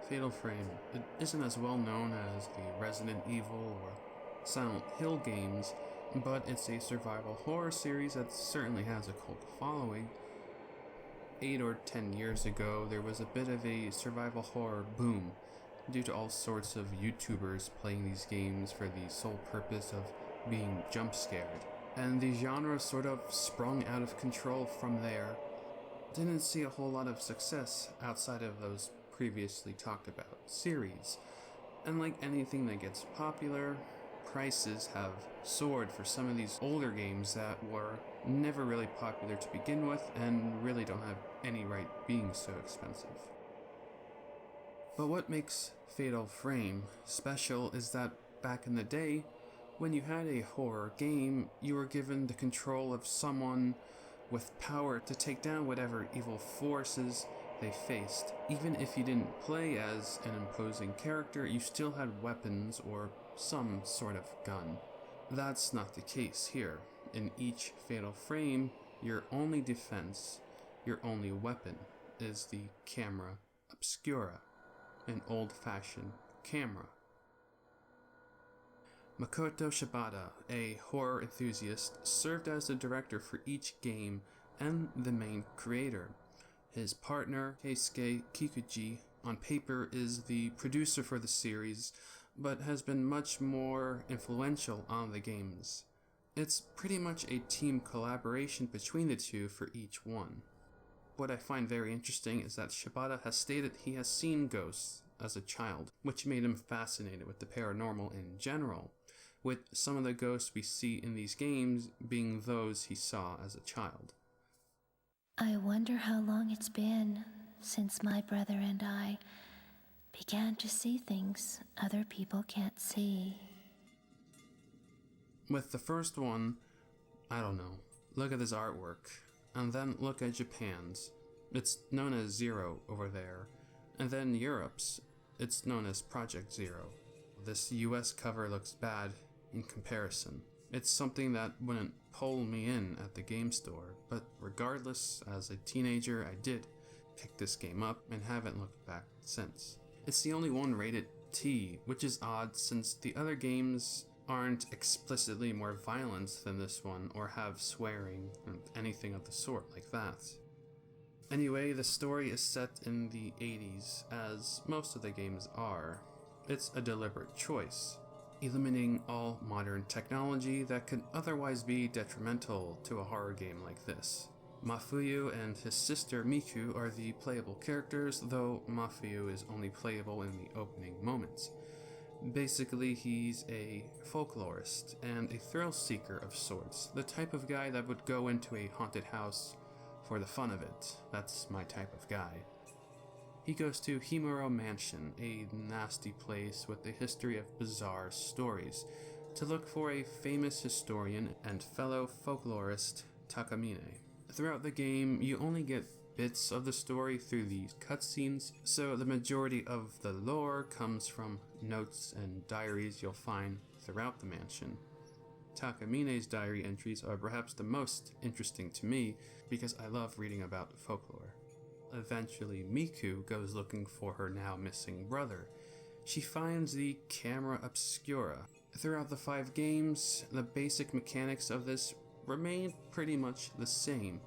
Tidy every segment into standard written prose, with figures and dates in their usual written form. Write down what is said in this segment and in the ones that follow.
Fatal Frame. It isn't as well known as the Resident Evil or Silent Hill games, but it's a survival horror series that certainly has a cult following. 8 or 10 years ago, there was a bit of a survival horror boom due to all sorts of YouTubers playing these games for the sole purpose of being jump scared. And the genre sort of sprung out of control from there. Didn't see a whole lot of success outside of those previously talked about series. And like anything that gets popular, prices have soared for some of these older games that were never really popular to begin with and really don't have any right being so expensive. But what makes Fatal Frame special is that back in the day, when you had a horror game, you were given the control of someone with power to take down whatever evil forces they faced. Even if you didn't play as an imposing character, you still had weapons or some sort of gun. That's not the case here. In each Fatal Frame, your only defense, your only weapon, is the camera obscura, an old-fashioned camera. Makoto Shibata, a horror enthusiast, served as the director for each game and the main creator. His partner, Keisuke Kikuchi, on paper is the producer for the series, but has been much more influential on the games. It's pretty much a team collaboration between the two for each one. What I find very interesting is that Shibata has stated he has seen ghosts as a child, which made him fascinated with the paranormal in general, with some of the ghosts we see in these games being those he saw as a child. I wonder how long it's been since my brother and I began to see things other people can't see. With the first one, I don't know, look at this artwork, and then look at Japan's. It's known as Zero over there, and then Europe's. It's known as Project Zero. This US cover looks bad in comparison. It's something that wouldn't pull me in at the game store, but regardless, as a teenager I did pick this game up and haven't looked back since. It's the only one rated T, which is odd since the other games aren't explicitly more violent than this one or have swearing or anything of the sort like that. Anyway, the story is set in the 80s, as most of the games are. It's a deliberate choice, eliminating all modern technology that could otherwise be detrimental to a horror game like this. Mafuyu and his sister Miku are the playable characters, though Mafuyu is only playable in the opening moments. Basically, he's a folklorist and a thrill seeker of sorts, the type of guy that would go into a haunted house for the fun of it. That's my type of guy. He goes to Himuro Mansion, a nasty place with a history of bizarre stories, to look for a famous historian and fellow folklorist, Takamine. Throughout the game, you only get bits of the story through these cutscenes, so the majority of the lore comes from notes and diaries you'll find throughout the mansion. Takamine's diary entries are perhaps the most interesting to me because I love reading about folklore. Eventually, Miku goes looking for her now missing brother. She finds the camera obscura. Throughout the 5 games, the basic mechanics of this remain pretty much the same.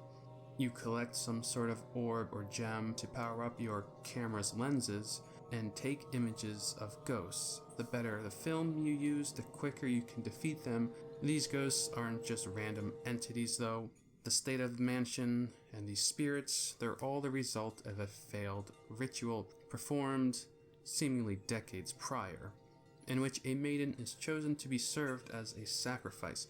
You collect some sort of orb or gem to power up your camera's lenses and take images of ghosts. The better the film you use, the quicker you can defeat them. These ghosts aren't just random entities though. The state of the mansion and these spirits, they're all the result of a failed ritual performed seemingly decades prior, in which a maiden is chosen to be served as a sacrifice,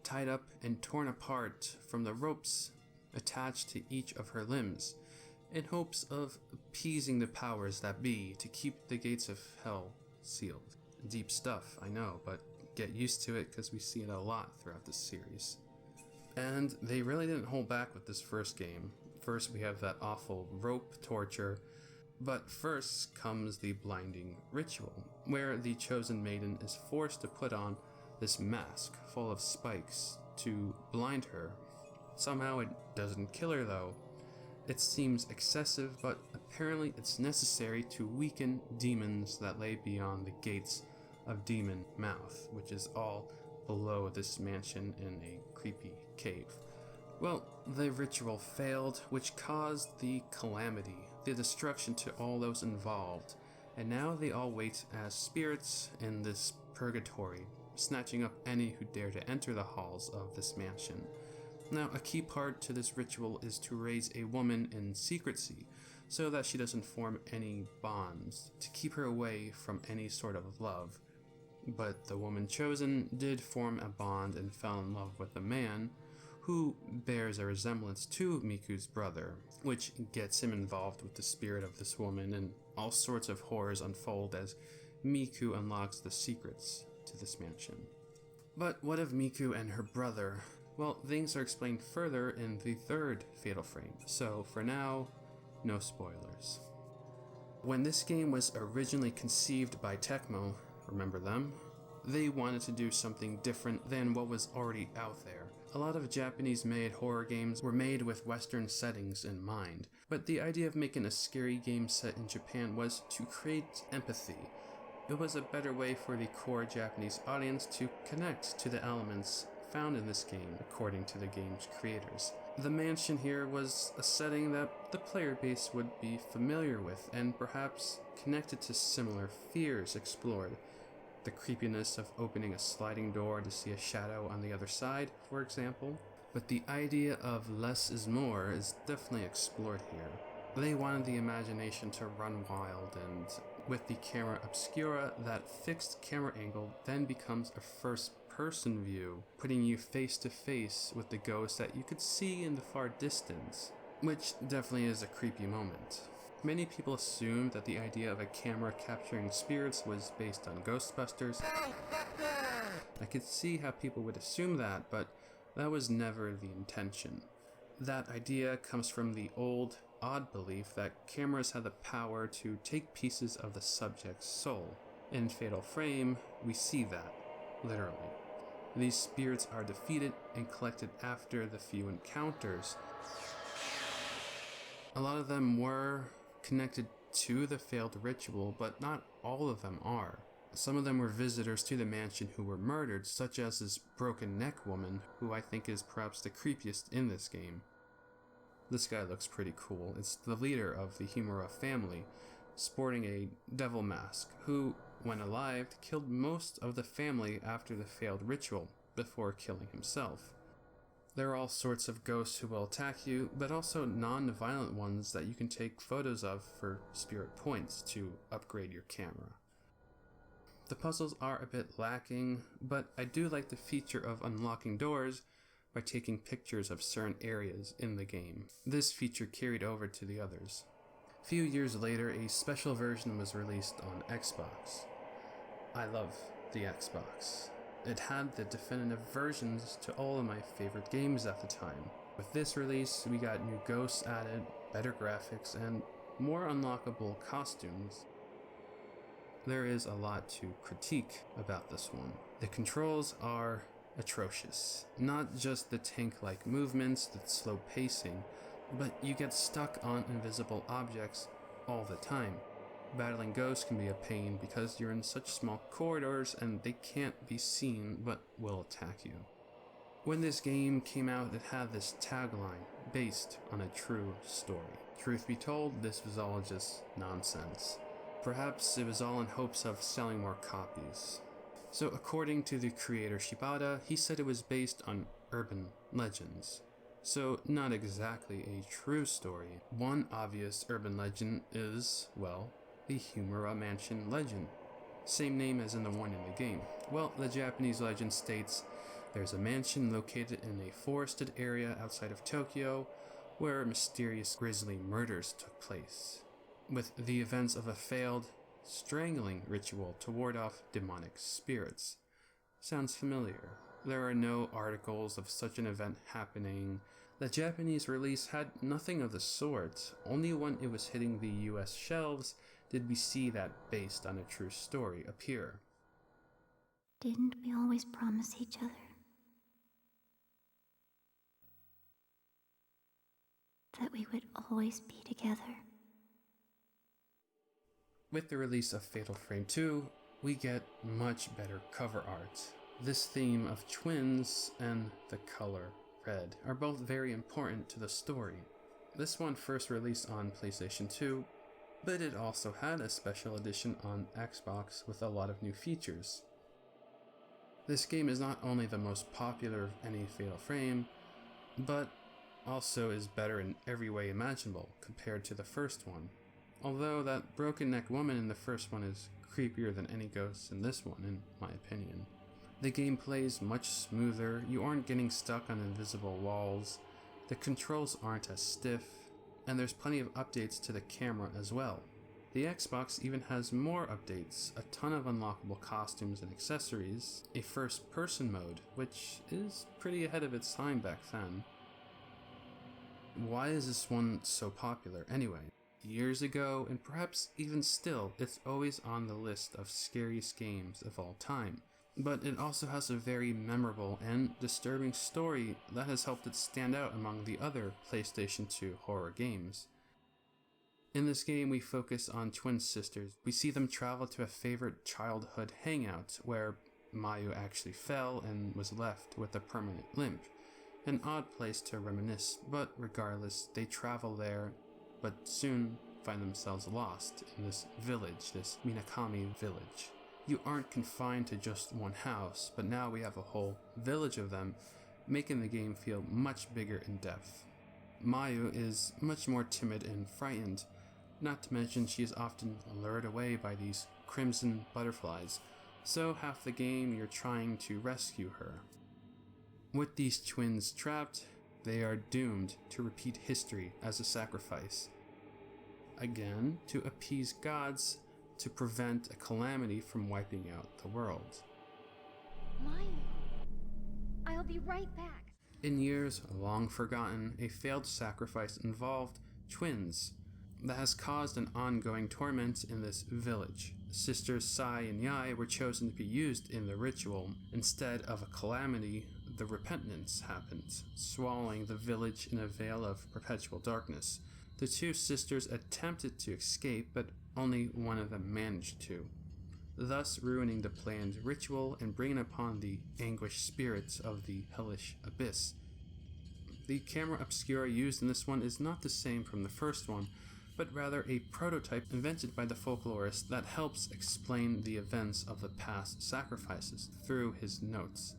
tied up and torn apart from the ropes attached to each of her limbs, in hopes of appeasing the powers that be to keep the gates of hell sealed. Deep stuff, I know, but get used to it because we see it a lot throughout this series. And they really didn't hold back with this first game. First we have that awful rope torture, but first comes the blinding ritual, where the chosen maiden is forced to put on this mask full of spikes to blind her. Somehow it doesn't kill her though, It seems excessive, but apparently it's necessary to weaken demons that lay beyond the gates of Demon Mouth, which is all below this mansion in a creepy cave. Well, the ritual failed, which caused the calamity, the destruction to all those involved, and now they all wait as spirits in this purgatory, snatching up any who dare to enter the halls of this mansion. Now, a key part to this ritual is to raise a woman in secrecy, so that she doesn't form any bonds, to keep her away from any sort of love. But the woman chosen did form a bond and fell in love with a man who bears a resemblance to Miku's brother, which gets him involved with the spirit of this woman, and all sorts of horrors unfold as Miku unlocks the secrets to this mansion. But what of Miku and her brother? Well, things are explained further in the third Fatal Frame, so for now, no spoilers. When this game was originally conceived by Tecmo, remember them? They wanted to do something different than what was already out there. A lot of Japanese-made horror games were made with Western settings in mind, but the idea of making a scary game set in Japan was to create empathy. It was a better way for the core Japanese audience to connect to the elements found in this game, according to the game's creators. The mansion here was a setting that the player base would be familiar with and perhaps connected to similar fears explored. The creepiness of opening a sliding door to see a shadow on the other side, for example. But the idea of less is more is definitely explored here. They wanted the imagination to run wild, and with the camera obscura, that fixed camera angle then becomes a first-person view, putting you face to face with the ghost that you could see in the far distance, which definitely is a creepy moment. Many people assumed that the idea of a camera capturing spirits was based on Ghostbusters. I could see how people would assume that, but that was never the intention. That idea comes from the old, odd belief that cameras had the power to take pieces of the subject's soul. In Fatal Frame, we see that, literally. These spirits are defeated and collected after the few encounters. A lot of them were connected to the failed ritual, but not all of them are. Some of them were visitors to the mansion who were murdered, such as this broken neck woman, who I think is perhaps the creepiest in this game. This guy looks pretty cool. It's the leader of the Himura family, sporting a devil mask, who, when alive, killed most of the family after the failed ritual, before killing himself. There are all sorts of ghosts who will attack you, but also non-violent ones that you can take photos of for spirit points to upgrade your camera. The puzzles are a bit lacking, but I do like the feature of unlocking doors by taking pictures of certain areas in the game. This feature carried over to the others. A few years later, a special version was released on Xbox. I love the Xbox. It had the definitive versions to all of my favorite games at the time. With this release, we got new ghosts added, better graphics, and more unlockable costumes. There is a lot to critique about this one. The controls are atrocious. Not just the tank-like movements, the slow pacing, but you get stuck on invisible objects all the time. Battling ghosts can be a pain because you're in such small corridors and they can't be seen but will attack you. When this game came out, it had this tagline, based on a true story. Truth be told, this was all just nonsense. Perhaps it was all in hopes of selling more copies. So according to the creator Shibata, he said it was based on urban legends. So not exactly a true story. One obvious urban legend is, well, the Himura Mansion legend. Same name as in the one in the game. Well, the Japanese legend states there's a mansion located in a forested area outside of Tokyo where mysterious grisly murders took place, with the events of a failed strangling ritual to ward off demonic spirits. Sounds familiar. There are no articles of such an event happening. The Japanese release had nothing of the sort. Only when it was hitting the US shelves did we see that based on a true story appear. Didn't we always promise each other? that we would always be together. With the release of Fatal Frame 2, we get much better cover art. This theme of twins and the color red are both very important to the story. This one first released on PlayStation 2, but it also had a special edition on Xbox with a lot of new features. This game is not only the most popular of any Fatal Frame, but also is better in every way imaginable compared to the first one. Although that broken neck woman in the first one is creepier than any ghost in this one, in my opinion. The game plays much smoother, you aren't getting stuck on invisible walls, the controls aren't as stiff, and there's plenty of updates to the camera as well. The Xbox even has more updates, a ton of unlockable costumes and accessories, a first-person mode, which is pretty ahead of its time back then. Why is this one so popular anyway? Years ago, and perhaps even still, it's always on the list of scariest games of all time. But it also has a very memorable and disturbing story that has helped it stand out among the other PlayStation 2 horror games. In this game, we focus on twin sisters. We see them travel to a favorite childhood hangout where Mayu actually fell and was left with a permanent limp. An odd place to reminisce, but regardless, they travel there, but soon find themselves lost in this village, this Minakami village. You aren't confined to just one house, but now we have a whole village of them, making the game feel much bigger in depth. Mayu is much more timid and frightened, not to mention she is often lured away by these crimson butterflies, so half the game you're trying to rescue her. With these twins trapped, they are doomed to repeat history as a sacrifice. Again, to appease gods, to prevent a calamity from wiping out the world. Mayu, I'll be right back. In years long forgotten, a failed sacrifice involved twins that has caused an ongoing torment in this village. Sisters Sai and Yai were chosen to be used in the ritual. Instead of a calamity, the repentance happened, swallowing the village in a veil of perpetual darkness. The two sisters attempted to escape, but only one of them managed to, thus ruining the planned ritual and bringing upon the anguished spirits of the hellish abyss. The camera obscura used in this one is not the same from the first one, but rather a prototype invented by the folklorist that helps explain the events of the past sacrifices through his notes.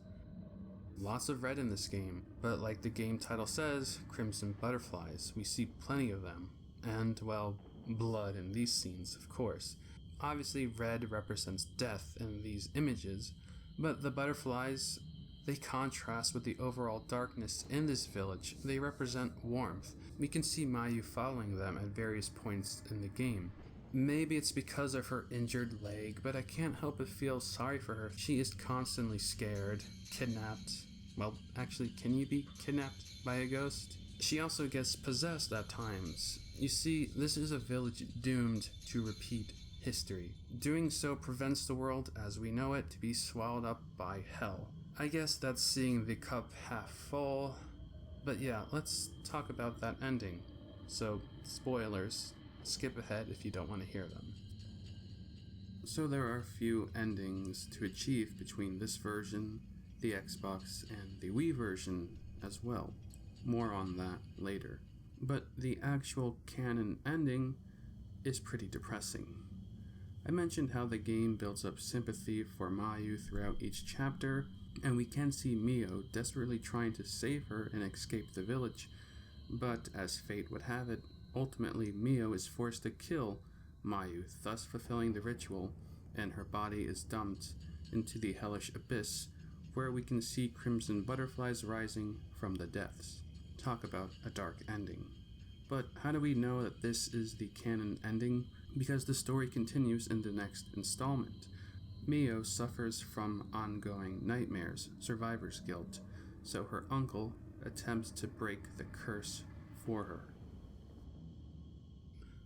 Lots of red in this game, but like the game title says, crimson butterflies, we see plenty of them, and, well, blood in these scenes, of course. Obviously, red represents death in these images, but the butterflies, they contrast with the overall darkness in this village. They represent warmth. We can see Mayu following them at various points in the game. Maybe it's because of her injured leg, but I can't help but feel sorry for her. She is constantly scared, kidnapped. Well, actually, can you be kidnapped by a ghost? She also gets possessed at times. You see, this is a village doomed to repeat history. Doing so prevents the world as we know it to be swallowed up by hell. I guess that's seeing the cup half full, but yeah, let's talk about that ending. So, spoilers, skip ahead if you don't want to hear them. So there are a few endings to achieve between this version, the Xbox, and the Wii version as well. More on that later. But the actual canon ending is pretty depressing. I mentioned how the game builds up sympathy for Mayu throughout each chapter, and we can see Mio desperately trying to save her and escape the village, but as fate would have it, ultimately Mio is forced to kill Mayu, thus fulfilling the ritual, and her body is dumped into the hellish abyss, where we can see crimson butterflies rising from the depths. Talk about a dark ending. But how do we know that this is the canon ending? Because the story continues in the next installment. Mio suffers from ongoing nightmares, survivor's guilt, so her uncle attempts to break the curse for her.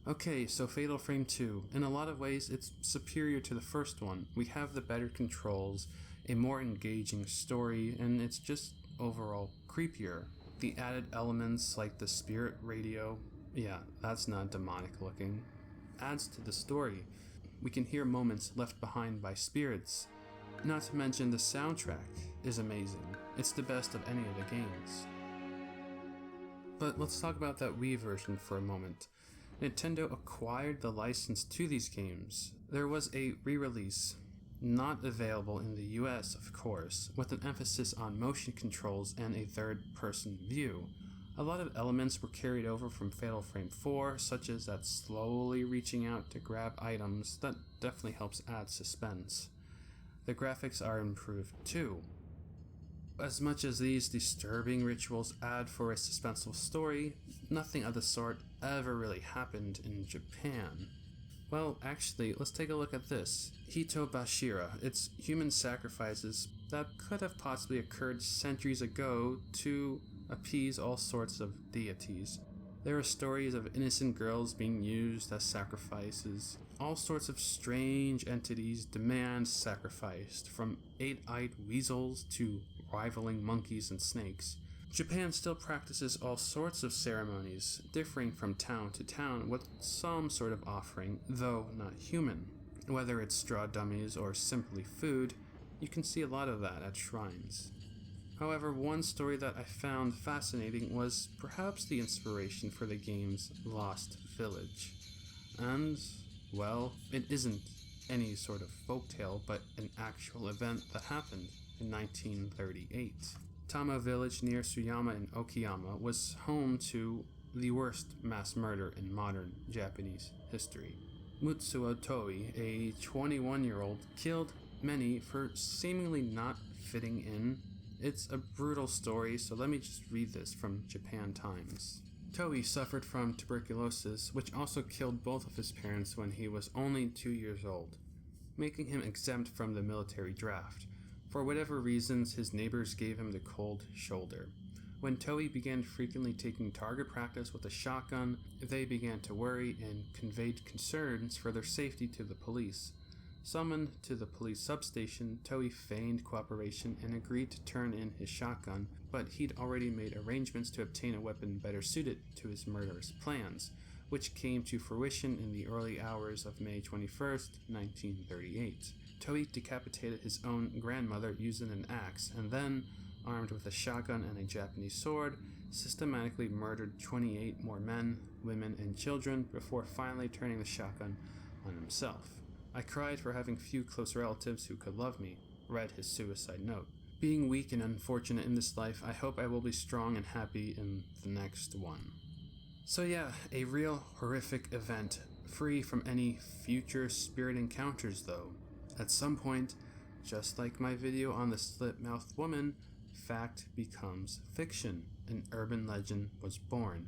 Okay, so Fatal Frame 2. In a lot of ways, it's superior to the first one. We have the better controls, a more engaging story, and it's just overall creepier. The added elements like the spirit radio, yeah, that's not demonic looking, adds to the story. We can hear moments left behind by spirits. Not to mention the soundtrack is amazing. It's the best of any of the games. But let's talk about that Wii version for a moment. Nintendo acquired the license to these games. There was a re-release, not available in the US of course, with an emphasis on motion controls and a third-person view. A lot of elements were carried over from Fatal Frame 4, such as that slowly reaching out to grab items. That definitely helps add suspense. The graphics are improved too. As much as these disturbing rituals add for a suspenseful story, nothing of the sort ever really happened in Japan. Well, actually, let's take a look at this. Hito Bashira. It's human sacrifices that could have possibly occurred centuries ago to appease all sorts of deities. There are stories of innocent girls being used as sacrifices. All sorts of strange entities demand sacrifice, from eight-eyed weasels to rivaling monkeys and snakes. Japan still practices all sorts of ceremonies, differing from town to town with some sort of offering, though not human. Whether it's straw dummies or simply food, you can see a lot of that at shrines. However, one story that I found fascinating was perhaps the inspiration for the game's Lost Village. And, well, it isn't any sort of folktale, but an actual event that happened in 1938. Tama village near Tsuyama in Okayama was home to the worst mass murder in modern Japanese history. Mutsuo Toi, a 21-year-old, killed many for seemingly not fitting in. It's a brutal story, so let me just read this from Japan Times. Toi suffered from tuberculosis, which also killed both of his parents when he was only 2 years old, making him exempt from the military draft. For whatever reasons, his neighbors gave him the cold shoulder. When Toi began frequently taking target practice with a shotgun, they began to worry and conveyed concerns for their safety to the police. Summoned to the police substation, Toi feigned cooperation and agreed to turn in his shotgun, but he'd already made arrangements to obtain a weapon better suited to his murderous plans, which came to fruition in the early hours of May 21st, 1938. Toi decapitated his own grandmother using an axe, and then, armed with a shotgun and a Japanese sword, systematically murdered 28 more men, women, and children before finally turning the shotgun on himself. I cried for having few close relatives who could love me, read his suicide note. Being weak and unfortunate in this life, I hope I will be strong and happy in the next one. So yeah, a real horrific event, free from any future spirit encounters though. At some point, just like my video on the slit-mouthed woman, fact becomes fiction. An urban legend was born.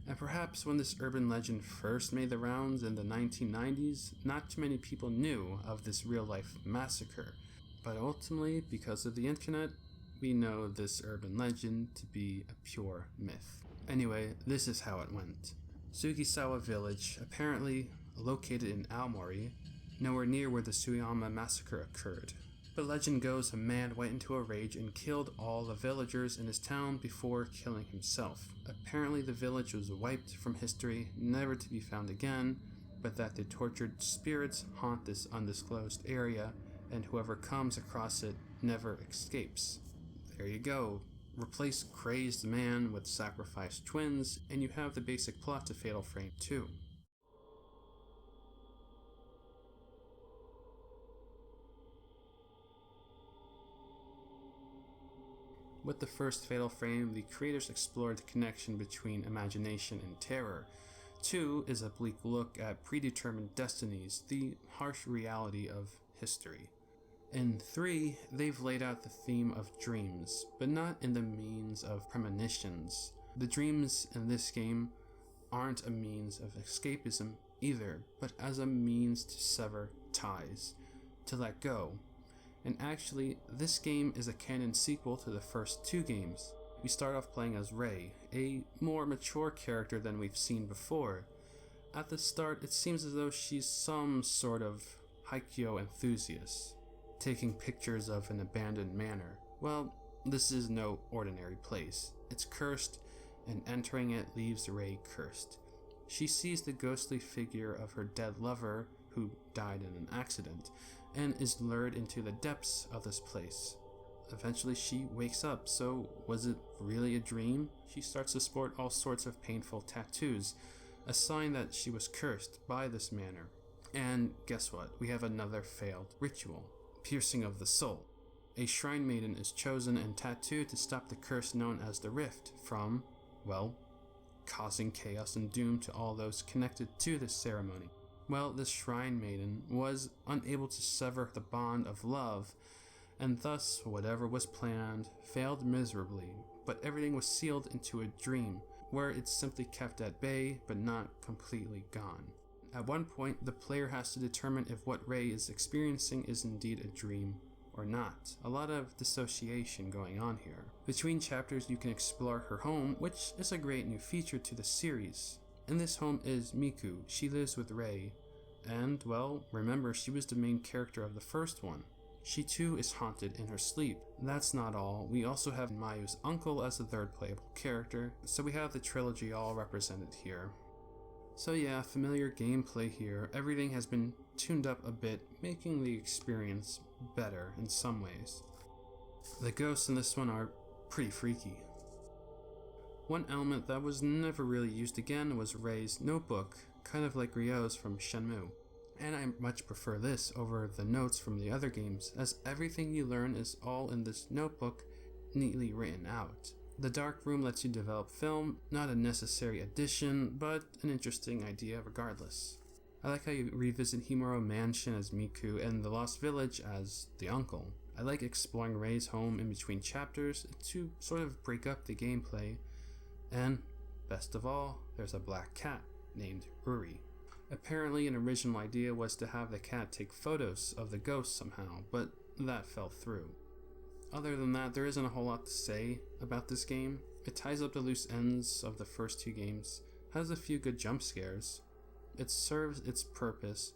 And perhaps when this urban legend first made the rounds in the 1990s, not too many people knew of this real-life massacre. But ultimately, because of the internet, we know this urban legend to be a pure myth. Anyway, this is how it went. Sugisawa Village, apparently located in Aomori, nowhere near where the Tsuyama massacre occurred. But legend goes a man went into a rage and killed all the villagers in his town before killing himself. Apparently the village was wiped from history, never to be found again, but that the tortured spirits haunt this undisclosed area, and whoever comes across it never escapes. There you go. Replace crazed man with sacrificed twins, and you have the basic plot to Fatal Frame 2. With the first Fatal Frame, the creators explored the connection between imagination and terror. 2 is a bleak look at predetermined destinies, the harsh reality of history. In 3, they've laid out the theme of dreams, but not in the means of premonitions. The dreams in this game aren't a means of escapism either, but as a means to sever ties, to let go. And actually, this game is a canon sequel to the first 2 games. We start off playing as Rei, a more mature character than we've seen before. At the start, it seems as though she's some sort of Haikyuu enthusiast, taking pictures of an abandoned manor. Well, This is no ordinary place. It's cursed, and entering it leaves Rei cursed. She sees the ghostly figure of her dead lover, who died in an accident, and is lured into the depths of this place. Eventually she wakes up, so was it really a dream? She starts to sport all sorts of painful tattoos, a sign that she was cursed by this manor. And guess what? We have another failed ritual, piercing of the soul. A shrine maiden is chosen and tattooed to stop the curse known as the Rift from, well, causing chaos and doom to all those connected to this ceremony. Well, this shrine maiden was unable to sever the bond of love, and thus whatever was planned failed miserably, but everything was sealed into a dream, where it's simply kept at bay but not completely gone. At one point, the player has to determine if what Rei is experiencing is indeed a dream or not. A lot of dissociation going on here. Between chapters you can explore her home, which is a great new feature to the series. In this home is Miku. She lives with Rei, and well, remember, she was the main character of the first one. She too is haunted in her sleep. That's not all, we also have Mayu's uncle as the third playable character, so we have the trilogy all represented here. So yeah, familiar gameplay here. Everything has been tuned up a bit, making the experience better in some ways. The ghosts in this one are pretty freaky. One element that was never really used again was Rei's notebook, kind of like Ryo's from Shenmue. And I much prefer this over the notes from the other games, as everything you learn is all in this notebook, neatly written out. The dark room lets you develop film, not a necessary addition, but an interesting idea regardless. I like how you revisit Himuro Mansion as Miku and the Lost Village as the uncle. I like exploring Rei's home in between chapters to sort of break up the gameplay. And, best of all, there's a black cat named Uri. Apparently an original idea was to have the cat take photos of the ghosts somehow, but that fell through. Other than that, there isn't a whole lot to say about this game. It ties up the loose ends of the first two games, has a few good jump scares. It serves its purpose,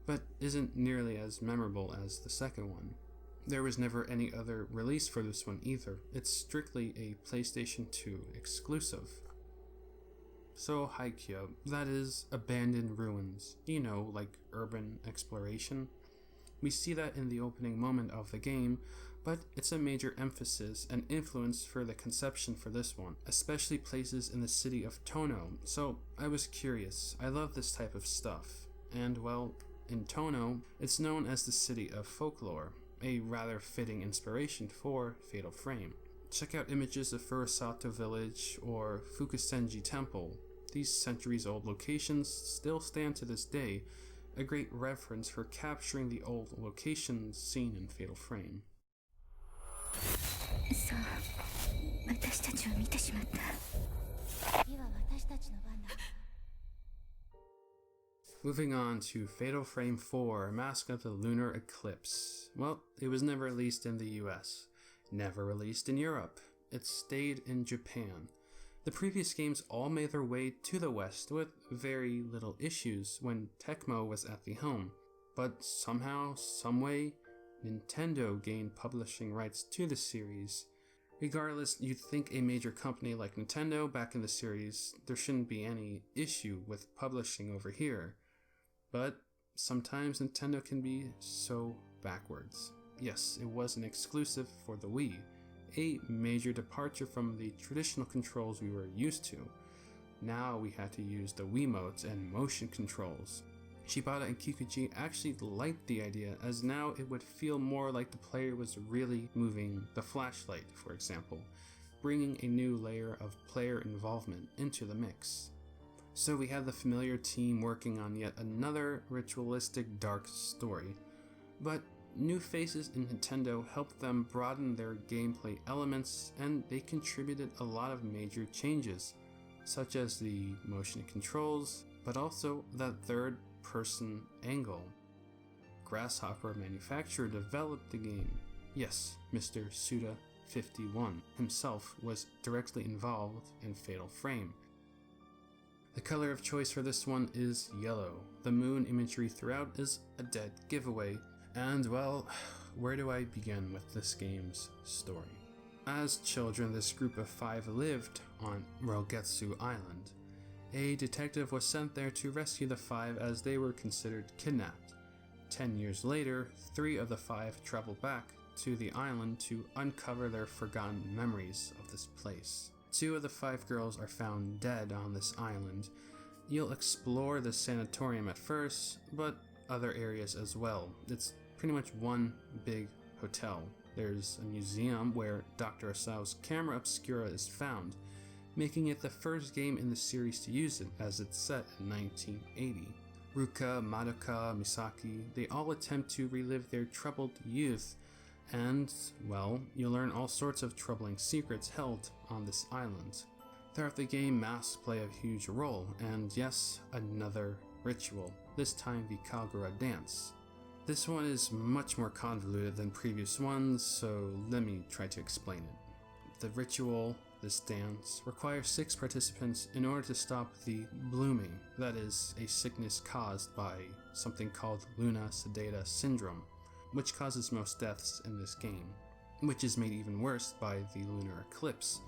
but isn't nearly as memorable as the second one. There was never any other release for this one either. It's strictly a PlayStation 2 exclusive. So Haikyo, that is abandoned ruins, like urban exploration. We see that in the opening moment of the game, but it's a major emphasis and influence for the conception for this one, especially places in the city of Tono, so I was curious. I love this type of stuff, and well, in Tono, it's known as the City of Folklore, a rather fitting inspiration for Fatal Frame. Check out images of Furusato Village or Fukusenji Temple. These centuries-old locations still stand to this day, a great reference for capturing the old locations seen in Fatal Frame. Moving on to Fatal Frame 4, Mask of the Lunar Eclipse. Well, it was never released in the US, never released in Europe. It stayed in Japan. The previous games all made their way to the West with very little issues when Tecmo was at the helm, but somehow, someway, Nintendo gained publishing rights to the series. Regardless, you'd think a major company like Nintendo back in the series, there shouldn't be any issue with publishing over here. But sometimes Nintendo can be so backwards. Yes, it was an exclusive for the Wii, a major departure from the traditional controls we were used to. Now we had to use the Wiimotes and motion controls. Shibata and Kikuchi actually liked the idea, as now it would feel more like the player was really moving the flashlight, for example, bringing a new layer of player involvement into the mix. So we had the familiar team working on yet another ritualistic dark story, but new faces in Nintendo helped them broaden their gameplay elements, and they contributed a lot of major changes, such as the motion controls, but also that third-person angle. Grasshopper manufacturer developed the game. Yes, Mr. Suda51 himself was directly involved in Fatal Frame. The color of choice for this one is yellow. The moon imagery throughout is a dead giveaway. And well, where do I begin with this game's story? As children, this group of 5 lived on Rogetsu Island. A detective was sent there to rescue the 5 as they were considered kidnapped. 10 years later, 3 of the 5 travel back to the island to uncover their forgotten memories of this place. 2 of the 5 girls are found dead on this island. You'll explore the sanatorium at first, but other areas as well. It's pretty much one big hotel. There's a museum where Dr. Asao's camera obscura is found, making it the first game in the series to use it, as it's set in 1980. Ruka, Madoka, Misaki, they all attempt to relive their troubled youth, and, well, you learn all sorts of troubling secrets held on this island. Throughout the game, masks play a huge role, and yes, another ritual, this time the Kagura dance. This one is much more convoluted than previous ones, so let me try to explain it. The ritual, this dance, requires 6 participants in order to stop the blooming, that is, a sickness caused by something called Luna Sedata Syndrome, which causes most deaths in this game, which is made even worse by the lunar eclipse.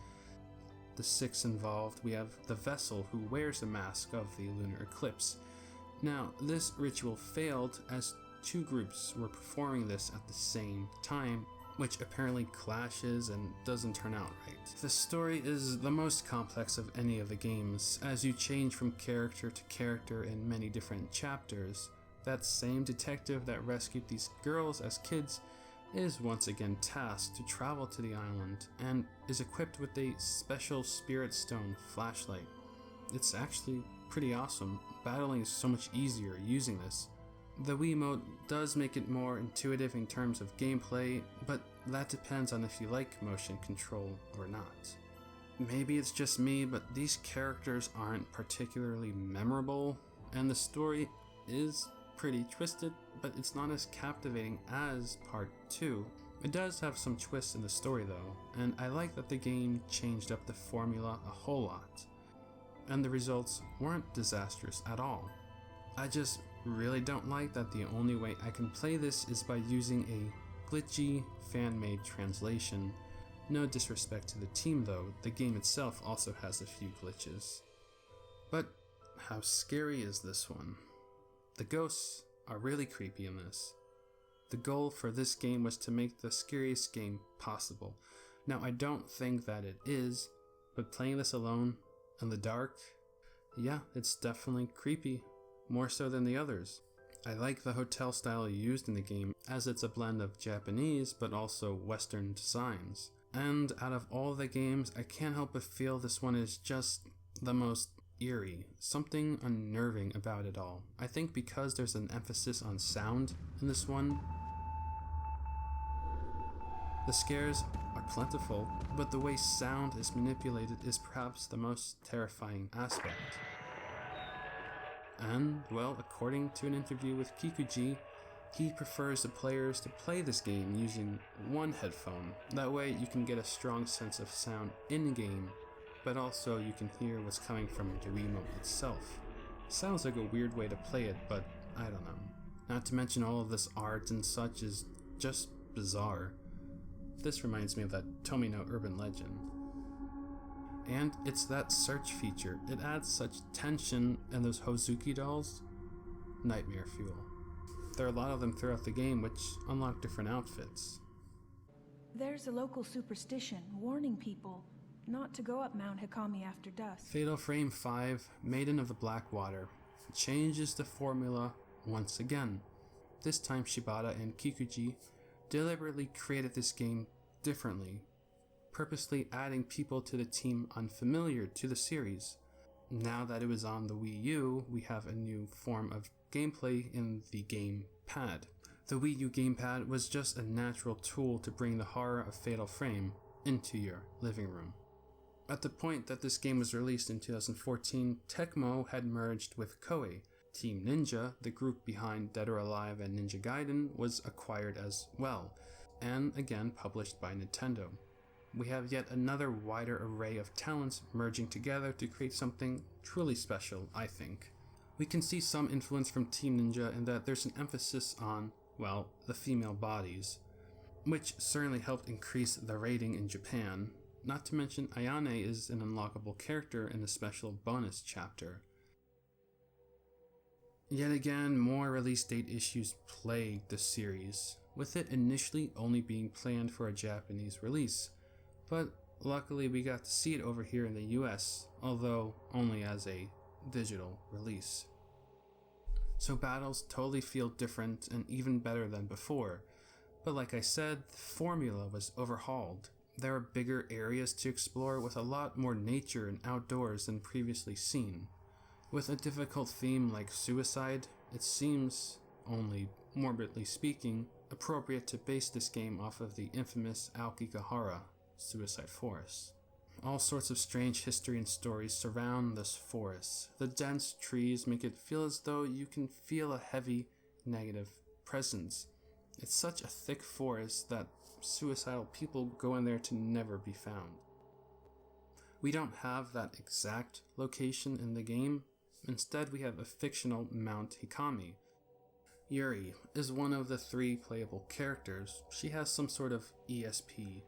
The 6 involved, we have the vessel who wears the mask of the lunar eclipse. Now, this ritual failed as 2 groups were performing this at the same time, which apparently clashes and doesn't turn out right. The story is the most complex of any of the games, as you change from character to character in many different chapters. That same detective that rescued these girls as kids is once again tasked to travel to the island and is equipped with a special Spirit Stone flashlight. It's actually pretty awesome. Battling is so much easier using this. The Wii mode does make it more intuitive in terms of gameplay, but that depends on if you like motion control or not. Maybe it's just me, but these characters aren't particularly memorable, and the story is pretty twisted, but it's not as captivating as Part 2. It does have some twists in the story though, and I like that the game changed up the formula a whole lot, and the results weren't disastrous at all. I just really don't like that the only way I can play this is by using a glitchy, fan-made translation. No disrespect to the team though, the game itself also has a few glitches. But how scary is this one? The ghosts are really creepy in this. The goal for this game was to make the scariest game possible. Now I don't think that it is, but playing this alone, in the dark, yeah, it's definitely creepy. More so than the others. I like the hotel style used in the game, as it's a blend of Japanese but also Western designs. And out of all the games, I can't help but feel this one is just the most eerie, something unnerving about it all. I think because there's an emphasis on sound in this one. The scares are plentiful, but the way sound is manipulated is perhaps the most terrifying aspect. And, well, according to an interview with Kikuji, he prefers the players to play this game using one headphone. That way you can get a strong sense of sound in-game, but also you can hear what's coming from the Wiimote itself. Sounds like a weird way to play it, but I don't know. Not to mention all of this art and such is just bizarre. This reminds me of that Tomino urban legend. And it's that search feature. It adds such tension, and those Hozuki dolls, nightmare fuel. There are a lot of them throughout the game which unlock different outfits. There's a local superstition warning people not to go up Mount Hikami after dusk. Fatal Frame 5, Maiden of the Black Water, changes the formula once again. This time Shibata and Kikuji deliberately created this game differently, purposely adding people to the team unfamiliar to the series. Now that it was on the Wii U, we have a new form of gameplay in the gamepad. The Wii U gamepad was just a natural tool to bring the horror of Fatal Frame into your living room. At the point that this game was released in 2014, Tecmo had merged with Koei. Team Ninja, the group behind Dead or Alive and Ninja Gaiden, was acquired as well, and again published by Nintendo. We have yet another wider array of talents merging together to create something truly special, I think. We can see some influence from Team Ninja in that there's an emphasis on, well, the female bodies. which certainly helped increase the rating in Japan. Not to mention, Ayane is an unlockable character in the special bonus chapter. Yet again, more release date issues plagued the series, with it initially only being planned for a Japanese release, but luckily we got to see it over here in the US, although only as a digital release. So battles totally feel different and even better than before, but like I said, the formula was overhauled. There are bigger areas to explore with a lot more nature and outdoors than previously seen. With a difficult theme like suicide, it seems, only morbidly speaking, appropriate to base this game off of the infamous Aokigahara Suicide Forest. All sorts of strange history and stories surround this forest. The dense trees make it feel as though you can feel a heavy, negative presence. It's such a thick forest that suicidal people go in there to never be found. We don't have that exact location in the game. Instead, we have a fictional Mount Hikami. Yuri is one of the 3 playable characters. She has some sort of ESP.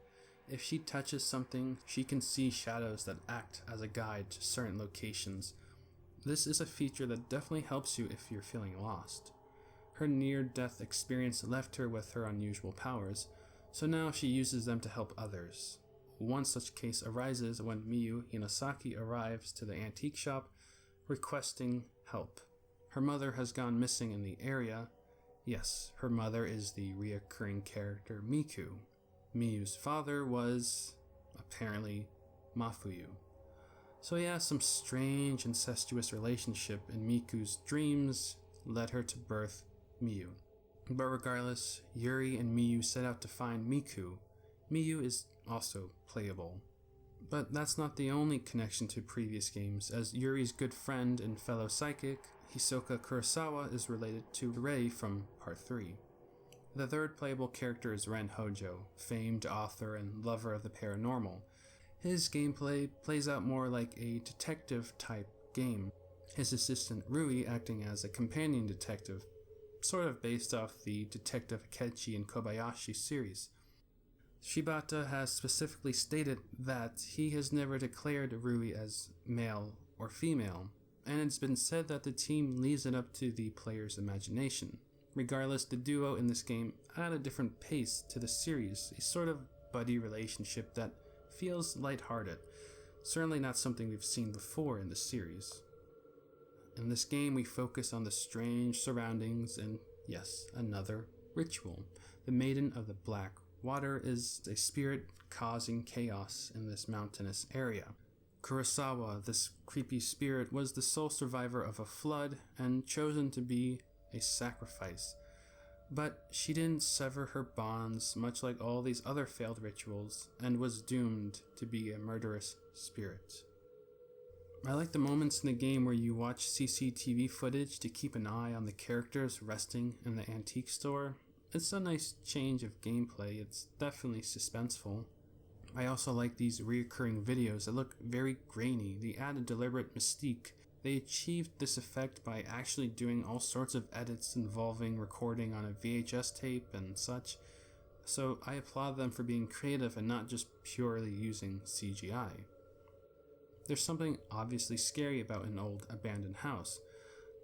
If she touches something, she can see shadows that act as a guide to certain locations. This is a feature that definitely helps you if you're feeling lost. Her near-death experience left her with her unusual powers, so now she uses them to help others. One such case arises when Miyu Hinasaki arrives to the antique shop requesting help. Her mother has gone missing in the area. Yes, her mother is the reoccurring character Miku. Miyu's father was, apparently, Mafuyu. So yeah, some strange incestuous relationship in Miku's dreams led her to birth Miyu. But regardless, Yuri and Miyu set out to find Miku. Miyu is also playable. But that's not the only connection to previous games, as Yuri's good friend and fellow psychic, Hisoka Kurosawa, is related to Rei from Part 3. The third playable character is Ren Hojo, famed author and lover of the paranormal. His gameplay plays out more like a detective-type game, his assistant Rui acting as a companion detective, sort of based off the Detective Akechi and Kobayashi series. Shibata has specifically stated that he has never declared Rui as male or female, and it's been said that the team leaves it up to the player's imagination. Regardless, the duo in this game add a different pace to the series, a sort of buddy relationship that feels lighthearted, certainly not something we've seen before in the series. In this game, we focus on the strange surroundings and, yes, another ritual. The Maiden of the Black Water is a spirit causing chaos in this mountainous area. Kurosawa, this creepy spirit, was the sole survivor of a flood and chosen to be a sacrifice. But she didn't sever her bonds, much like all these other failed rituals, and was doomed to be a murderous spirit. I like the moments in the game where you watch CCTV footage to keep an eye on the characters resting in the antique store. It's a nice change of gameplay, it's definitely suspenseful. I also like these reoccurring videos that look very grainy, they add a deliberate mystique. They achieved this effect by actually doing all sorts of edits involving recording on a VHS tape and such, so I applaud them for being creative and not just purely using CGI. There's something obviously scary about an old abandoned house,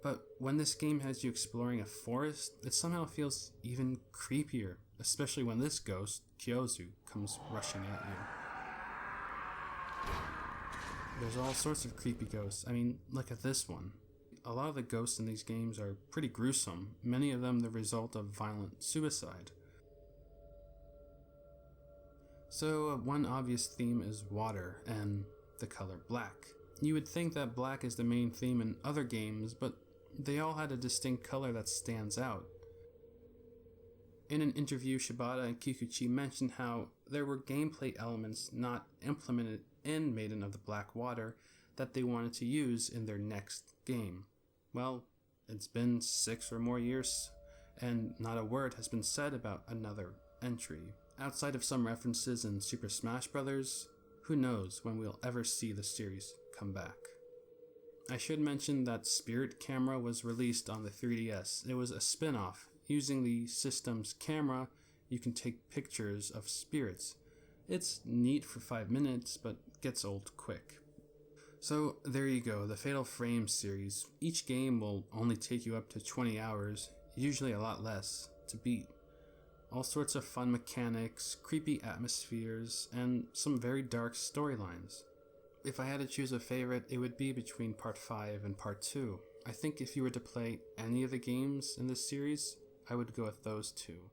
but when this game has you exploring a forest, it somehow feels even creepier, especially when this ghost, Kyozu, comes rushing at you. There's all sorts of creepy ghosts. I mean, look at this one. A lot of the ghosts in these games are pretty gruesome, many of them the result of violent suicide. So one obvious theme is water and the color black. You would think that black is the main theme in other games, but they all had a distinct color that stands out. In an interview, Shibata and Kikuchi mentioned how there were gameplay elements not implemented in Maiden of the Black Water that they wanted to use in their next game. Well, it's been 6 or more years, and not a word has been said about another entry. Outside of some references in Super Smash Bros., who knows when we'll ever see the series come back. I should mention that Spirit Camera was released on the 3DS. It was a spin-off, using the system's camera you can take pictures of spirits. It's neat for 5 minutes, but gets old quick. So there you go, the Fatal Frame series. Each game will only take you up to 20 hours, usually a lot less, to beat. All sorts of fun mechanics, creepy atmospheres, and some very dark storylines. If I had to choose a favorite, it would be between Part 5 and Part 2. I think if you were to play any of the games in this series, I would go with those two.